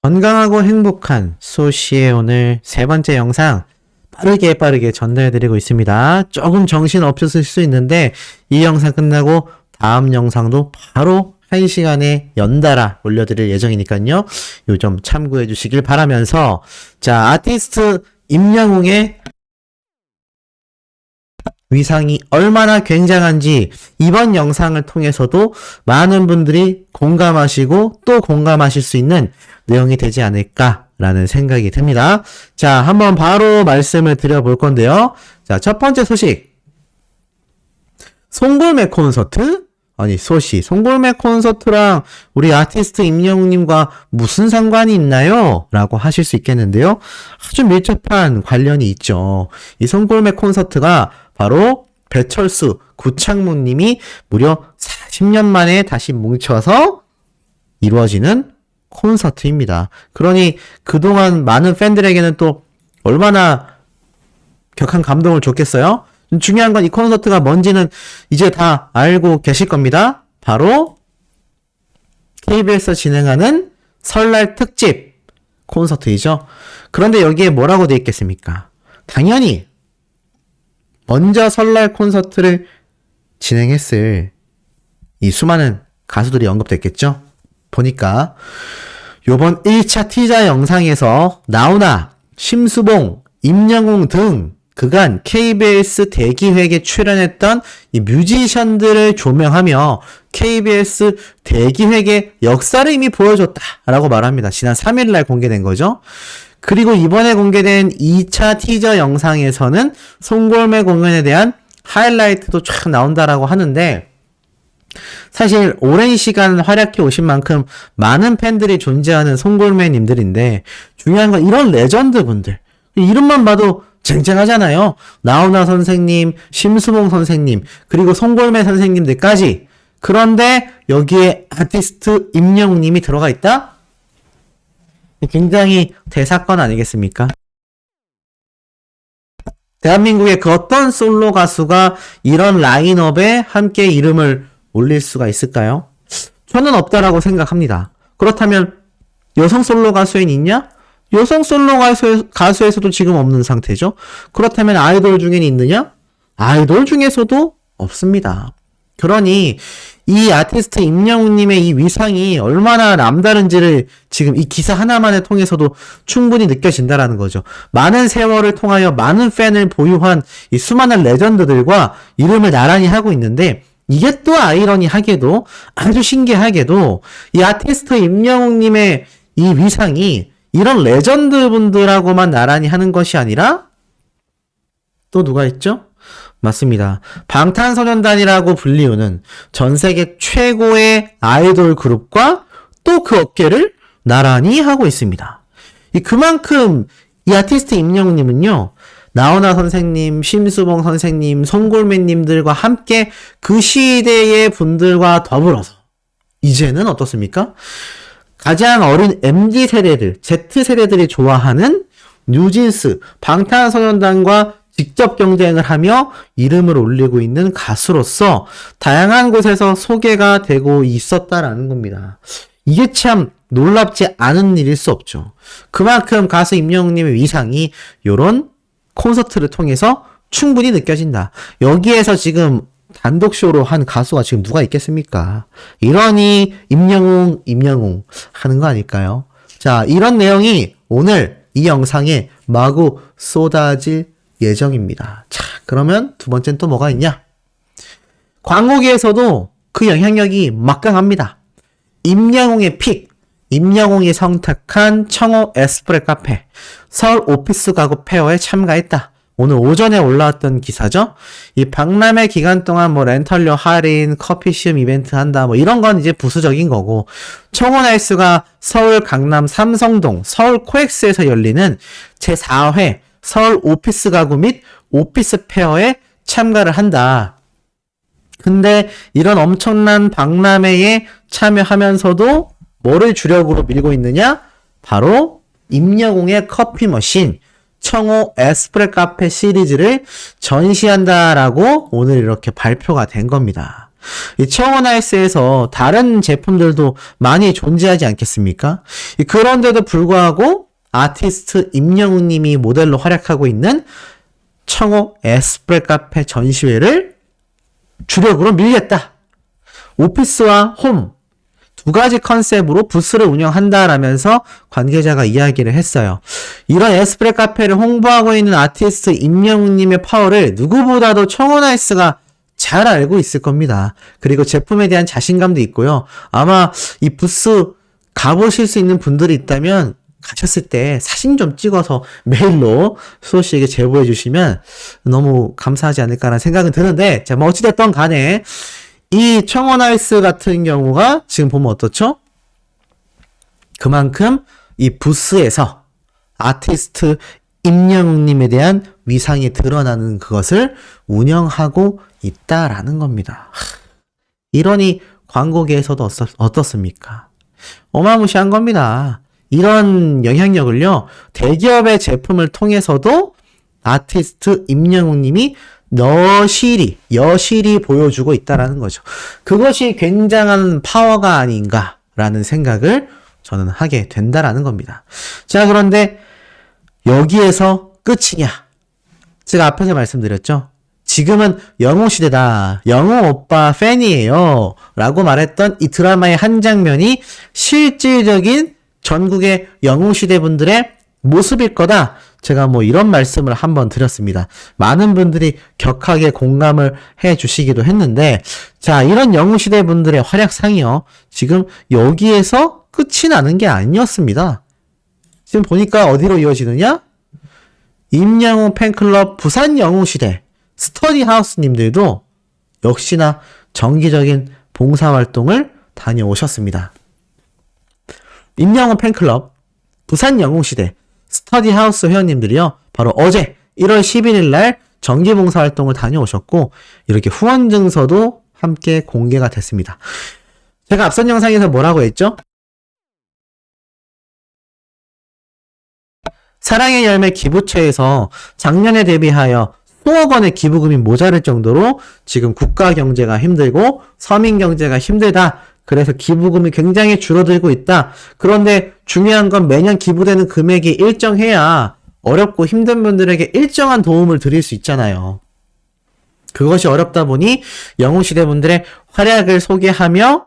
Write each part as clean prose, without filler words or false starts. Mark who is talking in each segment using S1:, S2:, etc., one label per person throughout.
S1: 건강하고 행복한 소시의 오늘 세 번째 영상 빠르게 전달해드리고 있습니다. 조금 정신 없으실 수 있는데 이 영상 끝나고 다음 영상도 바로 1시간에 연달아 올려드릴 예정이니까요. 요 점 참고해 주시길 바라면서, 자, 아티스트 임영웅의 위상이 얼마나 굉장한지 이번 영상을 통해서도 많은 분들이 공감하시고 또 공감하실 수 있는 내용이 되지 않을까라는 생각이 듭니다. 자, 한번 바로 말씀을 드려볼 건데요. 자, 첫 번째 소식. 송골매 콘서트? 아니, 송골매 콘서트랑 우리 아티스트 임영웅님과 무슨 상관이 있나요? 라고 하실 수 있겠는데요. 아주 밀접한 관련이 있죠. 이 송골매 콘서트가 바로 배철수, 구창모님이 무려 40년 만에 다시 뭉쳐서 이루어지는 콘서트입니다. 그러니 그동안 많은 팬들에게는 또 얼마나 격한 감동을 줬겠어요? 중요한 건 이 콘서트가 뭔지는 이제 다 알고 계실 겁니다. 바로 KBS에서 진행하는 설날 특집 콘서트이죠. 그런데 여기에 뭐라고 되어 있겠습니까? 당연히 먼저 설날 콘서트를 진행했을 이 수많은 가수들이 언급됐겠죠? 보니까 요번 1차 티저 영상에서 나훈아, 심수봉, 임영웅 등 그간 KBS 대기획에 출연했던 이 뮤지션들을 조명하며 KBS 대기획의 역사를 이미 보여줬다라고 말합니다. 지난 3일날 공개된 거죠. 그리고 이번에 공개된 2차 티저 영상에서는 송골매 공연에 대한 하이라이트도 쫙 나온다라고 하는데, 사실 오랜 시간 활약해 오신 만큼 많은 팬들이 존재하는 송골매님들인데, 중요한 건 이런 레전드 분들, 이름만 봐도 쟁쟁하잖아요. 나훈아 선생님, 심수봉 선생님, 그리고 송골매 선생님들까지. 그런데 여기에 아티스트 임영웅님이 들어가 있다? 굉장히 대사건 아니겠습니까? 대한민국의 그 어떤 솔로 가수가 이런 라인업에 함께 이름을 올릴 수가 있을까요? 저는 없다라고 생각합니다. 그렇다면 여성 솔로 가수엔 있냐? 여성 솔로 가수에서도 지금 없는 상태죠. 그렇다면 아이돌 중엔 있느냐? 아이돌 중에서도 없습니다. 그러니 이 아티스트 임영웅님의 이 위상이 얼마나 남다른지를 지금 이 기사 하나만을 통해서도 충분히 느껴진다라는 거죠. 많은 세월을 통하여 많은 팬을 보유한 이 수많은 레전드들과 이름을 나란히 하고 있는데, 이게 또 아이러니하게도, 아주 신기하게도 이 아티스트 임영웅님의 이 위상이 이런 레전드 분들하고만 나란히 하는 것이 아니라 또 누가 있죠? 맞습니다. 방탄소년단이라고 불리우는 전 세계 최고의 아이돌 그룹과 또 그 어깨를 나란히 하고 있습니다. 그만큼 이 아티스트 임영웅님은요, 나훈아 선생님, 심수봉 선생님, 송골매님들과 함께 그 시대의 분들과 더불어서 이제는 어떻습니까? 가장 어린 MZ세대들, Z세대들이 좋아하는 뉴진스, 방탄소년단과 직접 경쟁을 하며 이름을 올리고 있는 가수로서 다양한 곳에서 소개가 되고 있었다라는 겁니다. 이게 참 놀랍지 않은 일일 수 없죠. 그만큼 가수 임영웅님의 위상이 이런 콘서트를 통해서 충분히 느껴진다. 여기에서 지금 단독쇼로 한 가수가 지금 누가 있겠습니까? 이러니 임영웅 하는 거 아닐까요? 자, 이런 내용이 오늘 이 영상에 마구 쏟아질 예정입니다. 자, 그러면 두 번째는 또 뭐가 있냐? 광고계에서도 그 영향력이 막강합니다. 임영웅의 픽, 임영웅이 선택한 청호 에스프레 카페, 서울 오피스 가구 페어에 참가했다. 오늘 오전에 올라왔던 기사죠. 이 박람회 기간 동안 뭐 렌탈료 할인, 커피 시음 이벤트 한다, 뭐 이런 건 이제 부수적인 거고, 청호 나이스가 서울 강남 삼성동 서울 코엑스에서 열리는 제4회 서울 오피스 가구 및 오피스 페어에 참가를 한다. 근데 이런 엄청난 박람회에 참여하면서도 뭐를 주력으로 밀고 있느냐? 바로 임영웅의 커피 머신, 청호 에스프레 카페 시리즈를 전시한다라고 오늘 이렇게 발표가 된 겁니다. 이 청원아이스에서 다른 제품들도 많이 존재하지 않겠습니까? 그런데도 불구하고 아티스트 임영웅 님이 모델로 활약하고 있는 청호 에스프레 카페 전시회를 주력으로 밀겠다. 오피스와 홈 두 가지 컨셉으로 부스를 운영한다라면서 관계자가 이야기를 했어요. 이런 에스프레 카페를 홍보하고 있는 아티스트 임영웅 님의 파워를 누구보다도 청원아이스가 잘 알고 있을 겁니다. 그리고 제품에 대한 자신감도 있고요. 아마 이 부스 가보실 수 있는 분들이 있다면 가셨을 때 사진 좀 찍어서 메일로 수호 씨에게 제보해 주시면 너무 감사하지 않을까라는 생각은 드는데, 자, 뭐 어찌됐든 간에 이 청원아이스 같은 경우가 지금 보면 어떻죠? 그만큼 이 부스에서 아티스트 임영웅님에 대한 위상이 드러나는 그것을 운영하고 있다라는 겁니다. 이러니 광고계에서도 어떻습니까? 어마무시한 겁니다. 이런 영향력을요, 대기업의 제품을 통해서도 아티스트 임영웅님이 여실히 보여주고 있다라는 거죠. 그것이 굉장한 파워가 아닌가라는 생각을 저는 하게 된다라는 겁니다. 자, 그런데 여기에서 끝이냐? 제가 앞에서 말씀드렸죠. 지금은 영웅시대다. 영웅 오빠 팬이에요. 라고 말했던 이 드라마의 한 장면이 실질적인 전국의 영웅시대 분들의 모습일 거다. 제가 뭐 이런 말씀을 한번 드렸습니다. 많은 분들이 격하게 공감을 해 주시기도 했는데, 자, 이런 영웅시대 분들의 활약상이요, 지금 여기에서 끝이 나는 게 아니었습니다. 지금 보니까 어디로 이어지느냐? 임영웅 팬클럽 부산 영웅시대 스터디하우스님들도 역시나 정기적인 봉사활동을 다녀오셨습니다. 임영웅 팬클럽 부산 영웅시대 스터디하우스 회원님들이요, 바로 어제 1월 11일 날 정기봉사활동을 다녀오셨고, 이렇게 후원증서도 함께 공개가 됐습니다. 제가 앞선 영상에서 뭐라고 했죠? 사랑의 열매 기부처에서 작년에 대비하여 수억 원의 기부금이 모자랄 정도로 지금 국가 경제가 힘들고 서민 경제가 힘들다. 그래서 기부금이 굉장히 줄어들고 있다. 그런데 중요한 건 매년 기부되는 금액이 일정해야 어렵고 힘든 분들에게 일정한 도움을 드릴 수 있잖아요. 그것이 어렵다 보니 영웅시대 분들의 활약을 소개하며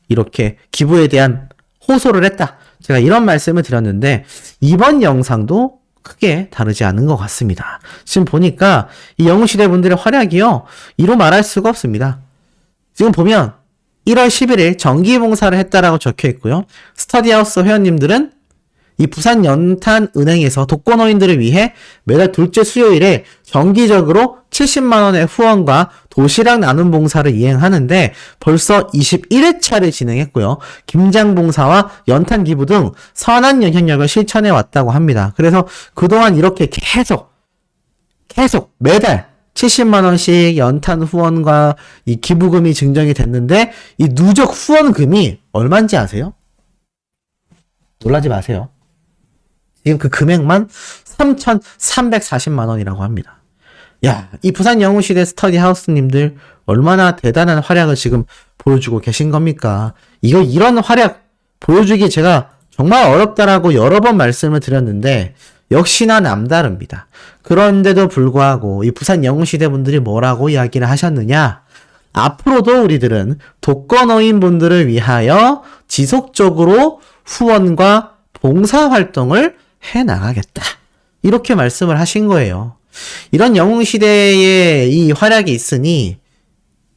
S1: 이렇게 기부에 대한 호소를 했다. 제가 이런 말씀을 드렸는데, 이번 영상도 크게 다르지 않은 것 같습니다. 지금 보니까 이 영웅시대 분들의 활약이요, 이로 말할 수가 없습니다. 지금 보면 1월 11일 정기봉사를 했다라고 적혀 있고요. 스터디하우스 회원님들은 이 부산 연탄은행에서 독거노인들을 위해 매달 둘째 수요일에 정기적으로 70만원의 후원과 도시락 나눔 봉사를 이행하는데 벌써 21회차를 진행했고요. 김장봉사와 연탄 기부 등 선한 영향력을 실천해 왔다고 합니다. 그래서 그동안 이렇게 계속 매달 70만원씩 연탄 후원과 이 기부금이 증정이 됐는데, 이 누적 후원금이 얼마인지 아세요? 놀라지 마세요. 지금 그 금액만 3,340만원이라고 합니다. 야, 이 부산 영웅시대 스터디하우스님들 얼마나 대단한 활약을 지금 보여주고 계신 겁니까? 이런 활약 보여주기 제가 정말 어렵다라고 여러 번 말씀을 드렸는데, 역시나 남다릅니다. 그런데도 불구하고 이 부산 영웅시대 분들이 뭐라고 이야기를 하셨느냐? 앞으로도 우리들은 독거노인 분들을 위하여 지속적으로 후원과 봉사활동을 해나가겠다. 이렇게 말씀을 하신 거예요. 이런 영웅시대의 이 활약이 있으니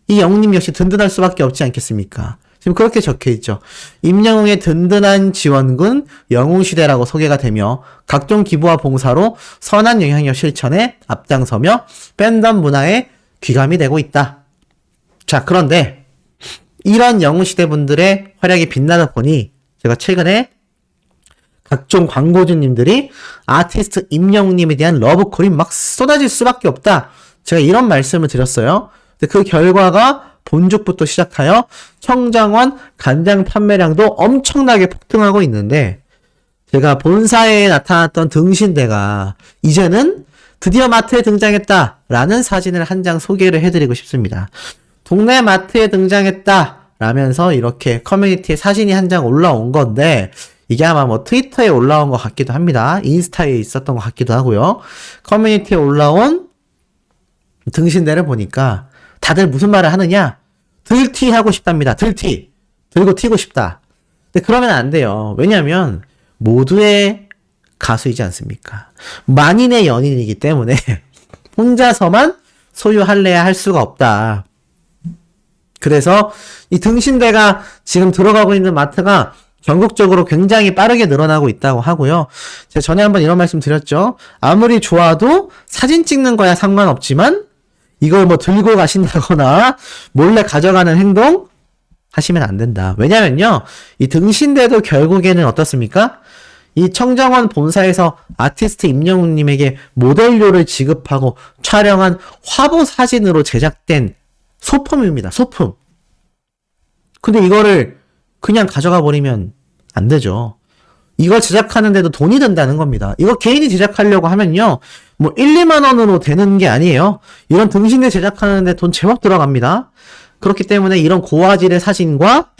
S1: 이 영웅님 역시 든든할 수밖에 없지 않겠습니까? 지금 그렇게 적혀있죠. 임영웅의 든든한 지원군 영웅시대라고 소개가 되며 각종 기부와 봉사로 선한 영향력 실천에 앞장서며 팬덤 문화에 귀감이 되고 있다. 자, 그런데 이런 영웅시대 분들의 활약이 빛나다 보니 제가 최근에 각종 광고주님들이 아티스트 임영웅님에 대한 러브콜이 막 쏟아질 수밖에 없다. 제가 이런 말씀을 드렸어요. 근데 그 결과가 본죽부터 시작하여 청정원 간장 판매량도 엄청나게 폭등하고 있는데, 제가 본사에 나타났던 등신대가 이제는 드디어 마트에 등장했다라는 사진을 한 장 소개를 해드리고 싶습니다. 동네 마트에 등장했다 라면서 이렇게 커뮤니티에 사진이 한 장 올라온 건데, 이게 아마 뭐 트위터에 올라온 것 같기도 합니다. 인스타에 있었던 것 같기도 하고요. 커뮤니티에 올라온 등신대를 보니까 다들 무슨 말을 하느냐? 들튀하고 싶답니다. 들튀. 들고 튀고 싶다. 근데 그러면 안 돼요. 왜냐면 모두의 가수이지 않습니까? 만인의 연인이기 때문에 혼자서만 소유할래야 할 수가 없다. 그래서 이 등신대가 지금 들어가고 있는 마트가 전국적으로 굉장히 빠르게 늘어나고 있다고 하고요. 제가 전에 한번 이런 말씀 드렸죠. 아무리 좋아도 사진 찍는 거야 상관없지만 이걸 뭐 들고 가신다거나 몰래 가져가는 행동 하시면 안 된다. 왜냐면요. 이 등신대도 결국에는 어떻습니까? 이 청정원 본사에서 아티스트 임영웅님에게 모델료를 지급하고 촬영한 화보 사진으로 제작된 소품입니다. 소품. 근데 이거를 그냥 가져가 버리면 안 되죠. 이걸 제작하는데도 돈이 든다는 겁니다. 이거 개인이 제작하려고 하면요. 뭐 1, 2만 원으로 되는 게 아니에요. 이런 등신대 제작하는데 돈 제법 들어갑니다. 그렇기 때문에 이런 고화질의 사진과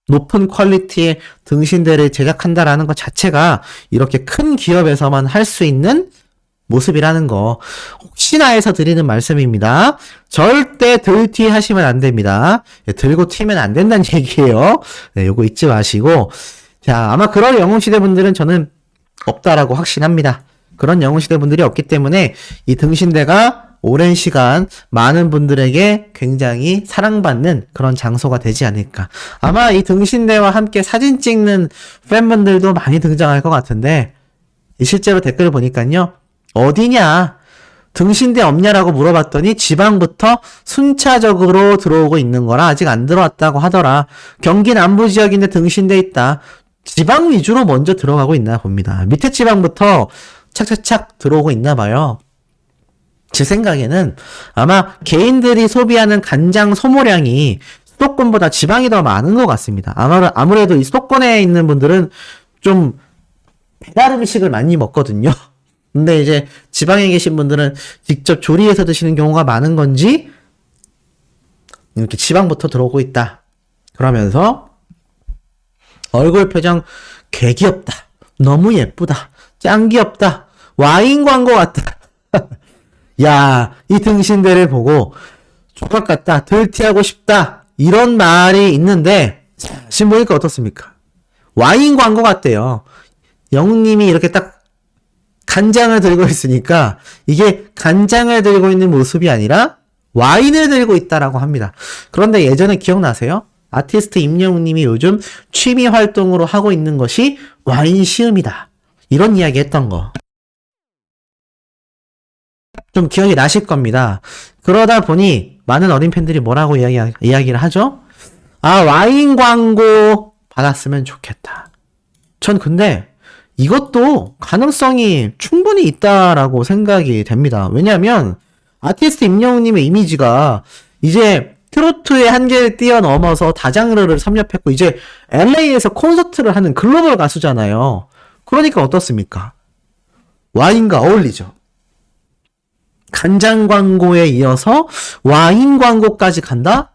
S1: 높은 퀄리티의 등신대를 제작한다라는 것 자체가 이렇게 큰 기업에서만 할 수 있는 모습이라는 거 혹시나 해서 드리는 말씀입니다. 절대 들튀 하시면 안 됩니다. 들고 튀면 안 된다는 얘기예요. 네, 요거 잊지 마시고. 자, 아마 그럴 영웅시대 분들은 저는 없다라고 확신합니다. 그런 영웅시대 분들이 없기 때문에 이 등신대가 오랜 시간 많은 분들에게 굉장히 사랑받는 그런 장소가 되지 않을까. 아마 이 등신대와 함께 사진 찍는 팬분들도 많이 등장할 것 같은데, 실제로 댓글을 보니까요. 어디냐? 등신대 없냐라고 물어봤더니 지방부터 순차적으로 들어오고 있는 거라 아직 안 들어왔다고 하더라. 경기 남부 지역인데 등신대 있다. 지방 위주로 먼저 들어가고 있나 봅니다. 밑에 지방부터 착착착 들어오고 있나 봐요. 제 생각에는 아마 개인들이 소비하는 간장 소모량이 수도권보다 지방이 더 많은 것 같습니다. 아무래도 이 수도권에 있는 분들은 좀 배달 음식을 많이 먹거든요. 근데 이제 지방에 계신 분들은 직접 조리해서 드시는 경우가 많은 건지 이렇게 지방부터 들어오고 있다. 그러면서 얼굴 표정 개 귀엽다. 너무 예쁘다. 짱 귀엽다. 와인 광고 같다. 야, 이 등신대를 보고 조각 같다. 들티하고 싶다. 이런 말이 있는데 지금 보니까 어떻습니까? 와인 광고 같대요. 영웅님이 이렇게 딱 간장을 들고 있으니까 이게 간장을 들고 있는 모습이 아니라 와인을 들고 있다라고 합니다. 그런데 예전에 기억나세요? 아티스트 임영웅님이 요즘 취미 활동으로 하고 있는 것이 와인 시음이다. 이런 이야기 했던 거. 좀 기억이 나실 겁니다. 그러다 보니 많은 어린 팬들이 뭐라고 이야기를 하죠? 아, 와인 광고 받았으면 좋겠다. 전 근데 이것도 가능성이 충분히 있다라고 생각이 됩니다. 왜냐하면 아티스트 임영웅님의 이미지가 이제 트로트의 한계를 뛰어넘어서 다장르를 섭렵했고 이제 LA에서 콘서트를 하는 글로벌 가수잖아요. 그러니까 어떻습니까? 와인과 어울리죠. 간장 광고에 이어서 와인 광고까지 간다?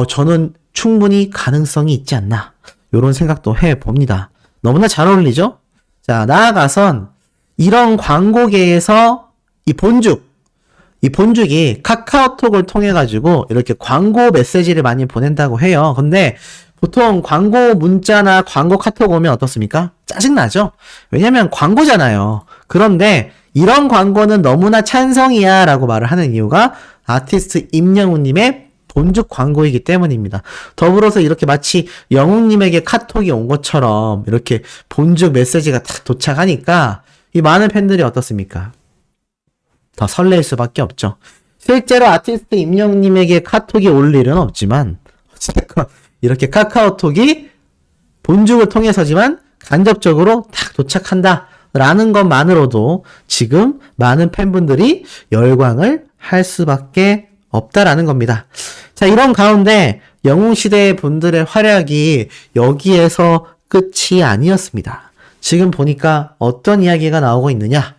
S1: 저는 충분히 가능성이 있지 않나. 이런 생각도 해봅니다. 너무나 잘 어울리죠? 자, 나아가선 이런 광고계에서 이 본죽이 카카오톡을 통해 가지고 이렇게 광고 메시지를 많이 보낸다고 해요. 근데 보통 광고 문자나 광고 카톡 오면 어떻습니까? 짜증나죠? 왜냐면 광고잖아요. 그런데 이런 광고는 너무나 찬성이야 라고 말을 하는 이유가 아티스트 임영웅님의 본죽 광고이기 때문입니다. 더불어서 이렇게 마치 영웅님에게 카톡이 온 것처럼 이렇게 본죽 메시지가 탁 도착하니까 이 많은 팬들이 어떻습니까? 더 설레일 수밖에 없죠. 실제로 아티스트 임영웅님에게 카톡이 올 일은 없지만 어쨌건 이렇게 카카오톡이 본죽을 통해서지만 간접적으로 탁 도착한다 라는 것만으로도 지금 많은 팬분들이 열광을 할 수밖에 없다라는 겁니다. 자, 이런 가운데 영웅시대 분들의 활약이 여기에서 끝이 아니었습니다. 지금 보니까 어떤 이야기가 나오고 있느냐?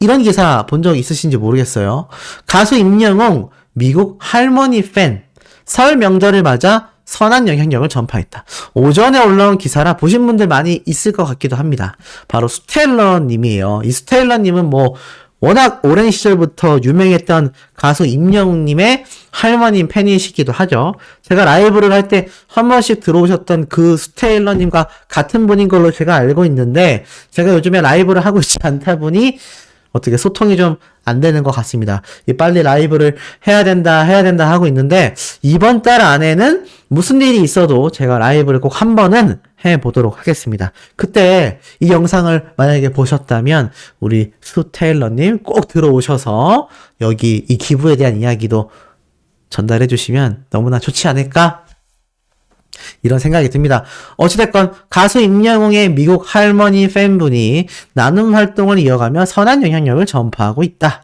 S1: 이런 기사 본 적 있으신지 모르겠어요. 가수 임영웅 미국 할머니 팬 설 명절을 맞아 선한 영향력을 전파했다. 오전에 올라온 기사라 보신 분들 많이 있을 것 같기도 합니다. 바로 스텔러 님이에요. 이 스텔러 님은 뭐 워낙 오랜 시절부터 유명했던 가수 임영웅 님의 할머니 팬이시기도 하죠. 제가 라이브를 할 때 한 번씩 들어오셨던 그 스텔러 님과 같은 분인 걸로 제가 알고 있는데 제가 요즘에 라이브를 하고 있지 않다 보니 어떻게 소통이 좀 안 되는 것 같습니다. 빨리 라이브를 해야 된다 하고 있는데 이번 달 안에는 무슨 일이 있어도 제가 라이브를 꼭 한 번은 해보도록 하겠습니다. 그때 이 영상을 만약에 보셨다면 우리 수테일러님 꼭 들어오셔서 여기 이 기부에 대한 이야기도 전달해 주시면 너무나 좋지 않을까? 이런 생각이 듭니다. 어찌됐건 가수 임영웅의 미국 할머니 팬분이 나눔 활동을 이어가며 선한 영향력을 전파하고 있다.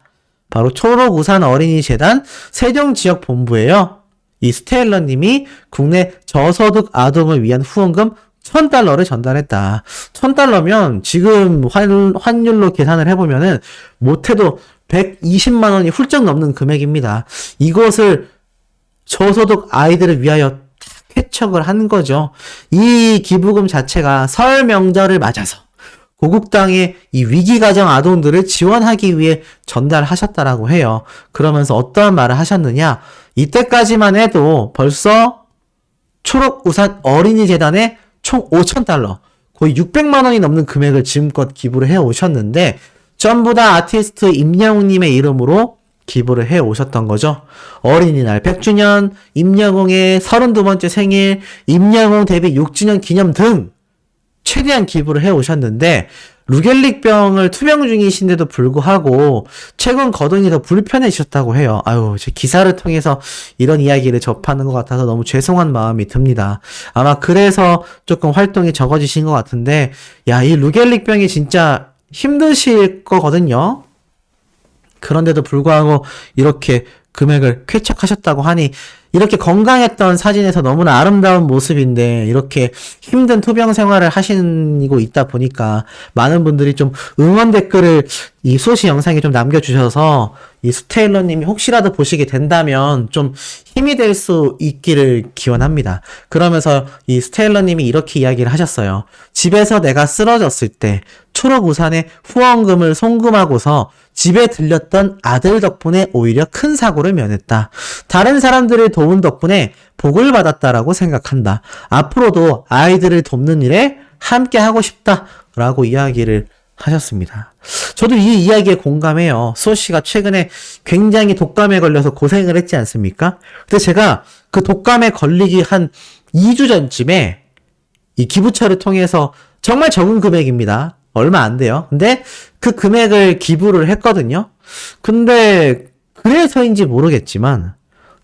S1: 바로 초록우산 어린이재단 세종지역본부예요. 이 스테일러님이 국내 저소득 아동을 위한 후원금 1,000달러를 전달했다. 1,000달러면 지금 환율로 계산을 해보면은 못해도 120만 원이 훌쩍 넘는 금액입니다. 이것을 저소득 아이들을 위하여 쾌척을 한 거죠. 이 기부금 자체가 설 명절을 맞아서 고국당의 이 위기가정 아동들을 지원하기 위해 전달하셨다라고 해요. 그러면서 어떠한 말을 하셨느냐? 이때까지만 해도 벌써 초록우산 어린이재단에 총 5,000달러, 거의 600만 원이 넘는 금액을 지금껏 기부를 해오셨는데 전부 다 아티스트 임영웅님의 이름으로 기부를 해오셨던 거죠. 어린이날 100주년, 임영웅의 32번째 생일, 임영웅 데뷔 6주년 기념 등 최대한 기부를 해오셨는데 루겔릭병을 투병 중이신데도 불구하고 최근 거동이 더 불편해지셨다고 해요. 아유, 제 기사를 통해서 이런 이야기를 접하는 것 같아서 너무 죄송한 마음이 듭니다. 아마 그래서 조금 활동이 적어지신 것 같은데 야, 이 루겔릭병이 진짜 힘드실 거거든요. 그런데도 불구하고 이렇게 금액을 쾌척하셨다고 하니 이렇게 건강했던 사진에서 너무나 아름다운 모습인데 이렇게 힘든 투병 생활을 하시고 있다 보니까 많은 분들이 좀 응원 댓글을 이 소시 영상에 좀 남겨주셔서 이 수테일러님이 혹시라도 보시게 된다면 좀 힘이 될 수 있기를 기원합니다. 그러면서 이 스테일러님이 이렇게 이야기를 하셨어요. 집에서 내가 쓰러졌을 때 초록우산에 후원금을 송금하고서 집에 들렸던 아들 덕분에 오히려 큰 사고를 면했다. 다른 사람들을 도운 덕분에 복을 받았다라고 생각한다. 앞으로도 아이들을 돕는 일에 함께 하고 싶다라고 이야기를 하셨습니다. 저도 이 이야기에 공감해요. 수호씨가 최근에 굉장히 독감에 걸려서 고생을 했지 않습니까? 근데 제가 그 독감에 걸리기 한 2주 전쯤에 이 기부처를 통해서 정말 적은 금액입니다. 얼마 안 돼요. 근데 그 금액을 기부를 했거든요. 근데 그래서인지 모르겠지만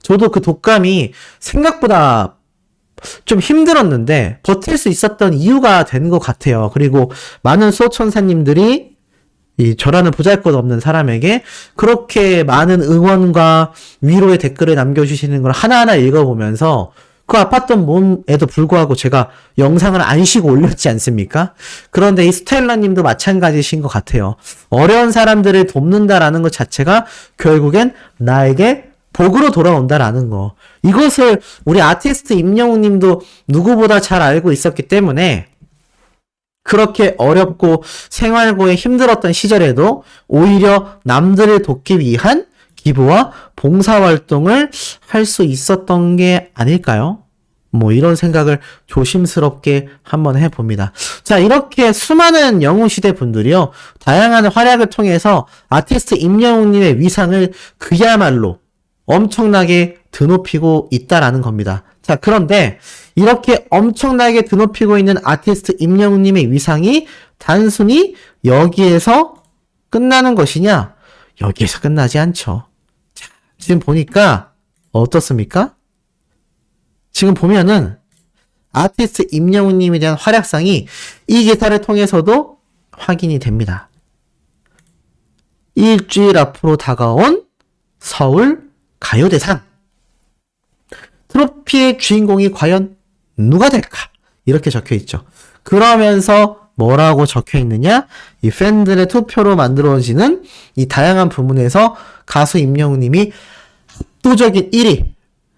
S1: 저도 그 독감이 생각보다 좀 힘들었는데 버틸 수 있었던 이유가 된 것 같아요. 그리고 많은 수호천사님들이 이 저라는 보잘것없는 사람에게 그렇게 많은 응원과 위로의 댓글을 남겨주시는 걸 하나하나 읽어보면서 그 아팠던 몸에도 불구하고 제가 영상을 안 쉬고 올렸지 않습니까? 그런데 이 스텔라님도 마찬가지신 것 같아요. 어려운 사람들을 돕는다라는 것 자체가 결국엔 나에게 복으로 돌아온다라는 거. 이것을 우리 아티스트 임영웅 님도 누구보다 잘 알고 있었기 때문에 그렇게 어렵고 생활고에 힘들었던 시절에도 오히려 남들을 돕기 위한 기부와 봉사활동을 할 수 있었던 게 아닐까요? 뭐 이런 생각을 조심스럽게 한번 해봅니다. 자, 이렇게 수많은 영웅시대 분들이요. 다양한 활약을 통해서 아티스트 임영웅님의 위상을 그야말로 엄청나게 드높이고 있다라는 겁니다. 자, 그런데 이렇게 엄청나게 드높이고 있는 아티스트 임영웅님의 위상이 단순히 여기에서 끝나는 것이냐? 여기에서 끝나지 않죠. 자, 지금 보니까 어떻습니까? 지금 보면은 아티스트 임영웅님에 대한 활약상이 이 기사를 통해서도 확인이 됩니다. 일주일 앞으로 다가온 서울 가요대상. 트로피의 주인공이 과연 누가 될까? 이렇게 적혀 있죠. 그러면서 뭐라고 적혀 있느냐? 이 팬들의 투표로 만들어지는 이 다양한 부문에서 가수 임영웅님이 압도적인 1위.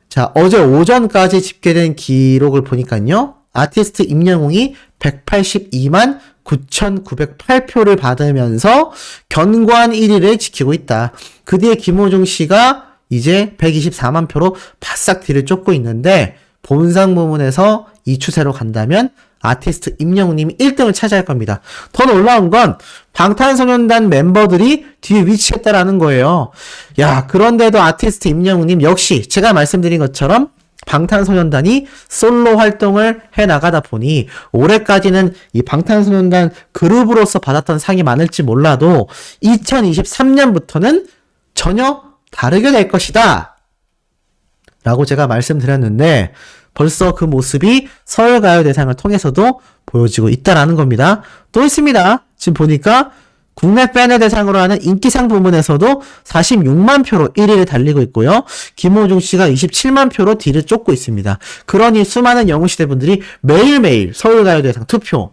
S1: 자, 어제 오전까지 집계된 기록을 보니까요. 아티스트 임영웅이 182만 9,908표를 받으면서 견고한 1위를 지키고 있다. 그 뒤에 김호중 씨가 이제 124만 표로 바싹 뒤를 쫓고 있는데 본상 부문에서 이 추세로 간다면 아티스트 임영웅님이 1등을 차지할 겁니다. 더 놀라운 건 방탄소년단 멤버들이 뒤에 위치했다라는 거예요. 야, 그런데도 아티스트 임영웅님 역시 제가 말씀드린 것처럼 방탄소년단이 솔로 활동을 해나가다 보니 올해까지는 이 방탄소년단 그룹으로서 받았던 상이 많을지 몰라도 2023년부터는 전혀 다르게 될 것이다 라고 제가 말씀드렸는데 벌써 그 모습이 서울가요대상을 통해서도 보여지고 있다라는 겁니다. 또 있습니다. 지금 보니까 국내 팬을 대상으로 하는 인기상 부문에서도 46만 표로 1위를 달리고 있고요. 김호중 씨가 27만 표로 뒤를 쫓고 있습니다. 그러니 수많은 영웅시대 분들이 매일매일 서울가요대상 투표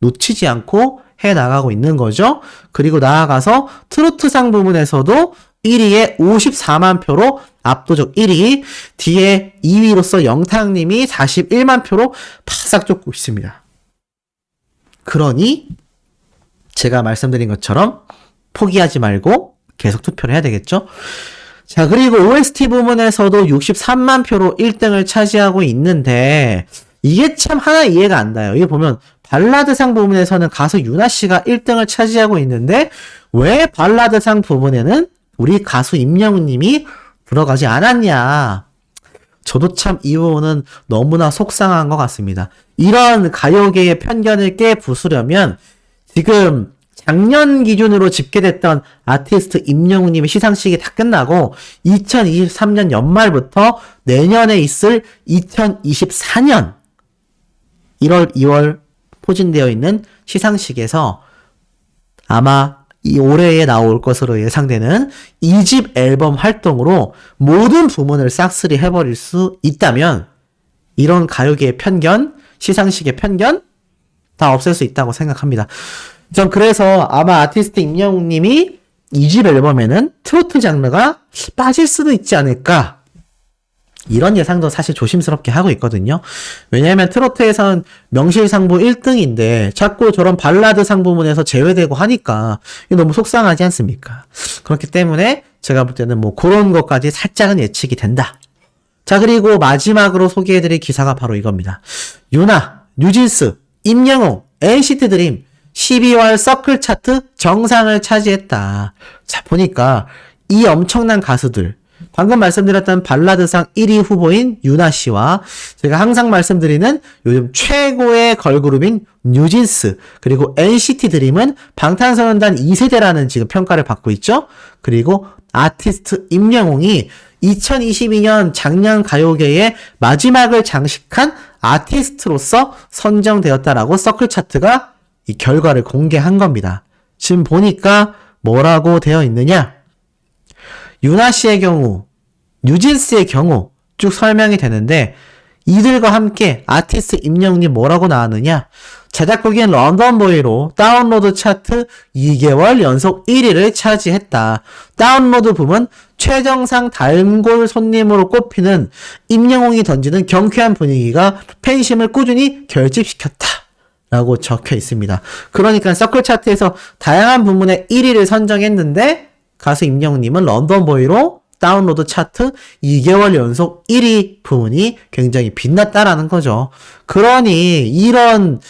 S1: 놓치지 않고 해나가고 있는 거죠. 그리고 나아가서 트로트상 부문에서도 1위에 54만 표로 압도적 1위, 뒤에 2위로서 영탁님이 41만 표로 바싹 쫓고 있습니다. 그러니 제가 말씀드린 것처럼 포기하지 말고 계속 투표를 해야 되겠죠. 자, 그리고 OST 부문에서도 63만 표로 1등을 차지하고 있는데 이게 참 하나 이해가 안 가요. 이게 보면 발라드상 부문에서는 가수 유나 씨가 1등을 차지하고 있는데 왜 발라드상 부문에는 우리 가수 임영웅님이 들어가지 않았냐. 저도 참 이 부분은 너무나 속상한 것 같습니다. 이런 가요계의 편견을 깨 부수려면 지금 작년 기준으로 집계됐던 아티스트 임영웅님의 시상식이 다 끝나고 2023년 연말부터 내년에 있을 2024년 1월, 2월 포진되어 있는 시상식에서 아마 이 올해에 나올 것으로 예상되는 2집 앨범 활동으로 모든 부문을 싹쓸이 해버릴 수 있다면 이런 가요계의 편견, 시상식의 편견 다 없앨 수 있다고 생각합니다. 전 그래서 아마 아티스트 임영웅님이 2집 앨범에는 트로트 장르가 빠질 수도 있지 않을까 이런 예상도 사실 조심스럽게 하고 있거든요. 왜냐하면 트로트에선 명실상부 1등인데 자꾸 저런 발라드 상 부문에서 제외되고 하니까 이게 너무 속상하지 않습니까? 그렇기 때문에 제가 볼 때는 뭐 그런 것까지 살짝은 예측이 된다. 자, 그리고 마지막으로 소개해드릴 기사가 바로 이겁니다. 유나, 뉴진스, 임영웅, NCT 드림 12월 서클 차트 정상을 차지했다. 자, 보니까 이 엄청난 가수들 방금 말씀드렸던 발라드상 1위 후보인 유나 씨와 제가 항상 말씀드리는 요즘 최고의 걸그룹인 뉴진스 그리고 NCT 드림은 방탄소년단 2세대라는 지금 평가를 받고 있죠. 그리고 아티스트 임영웅이 2022년 작년 가요계의 마지막을 장식한 아티스트로서 선정되었다라고 서클 차트가 이 결과를 공개한 겁니다. 지금 보니까 뭐라고 되어 있느냐? 유나 씨의 경우, 뉴진스의 경우 쭉 설명이 되는데 이들과 함께 아티스트 임영웅님 뭐라고 나왔느냐? 제작국인 런던보이로 다운로드 차트 2개월 연속 1위를 차지했다. 다운로드 부문 최정상 단골 손님으로 꼽히는 임영웅이 던지는 경쾌한 분위기가 팬심을 꾸준히 결집시켰다. 라고 적혀 있습니다. 그러니까 서클 차트에서 다양한 부문에 1위를 선정했는데 가수 임영웅님은 런던보이로 다운로드 차트 2개월 연속 1위 부문이 굉장히 빛났다라는 거죠. 그러니 이런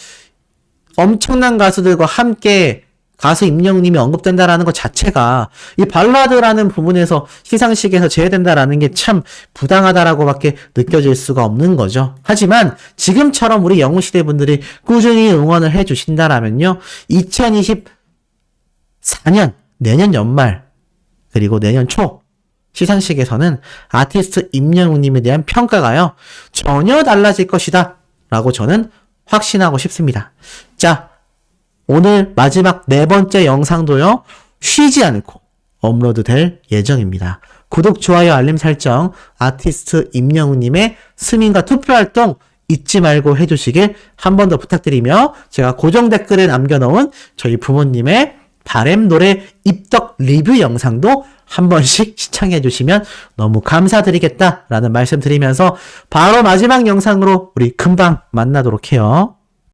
S1: 엄청난 가수들과 함께 가수 임영웅님이 언급된다라는 것 자체가 이 발라드라는 부분에서 시상식에서 제외된다라는 게 참 부당하다라고밖에 느껴질 수가 없는 거죠. 하지만 지금처럼 우리 영웅시대 분들이 꾸준히 응원을 해주신다라면요. 2024년 내년 연말 그리고 내년 초 시상식에서는 아티스트 임영웅님에 대한 평가가요. 전혀 달라질 것이다 라고 저는 확신하고 싶습니다. 자, 오늘 마지막 4번째 영상도요. 쉬지 않고 업로드 될 예정입니다. 구독, 좋아요, 알림 설정, 아티스트 임영웅님의 스밍과 투표활동 잊지 말고 해주시길 한 번 더 부탁드리며 제가 고정 댓글에 남겨놓은 저희 부모님의 바램 노래 입덕 리뷰 영상도 한 번씩 시청해 주시면 너무 감사드리겠다라는 말씀 드리면서 바로 마지막 영상으로 우리 금방 만나도록 해요.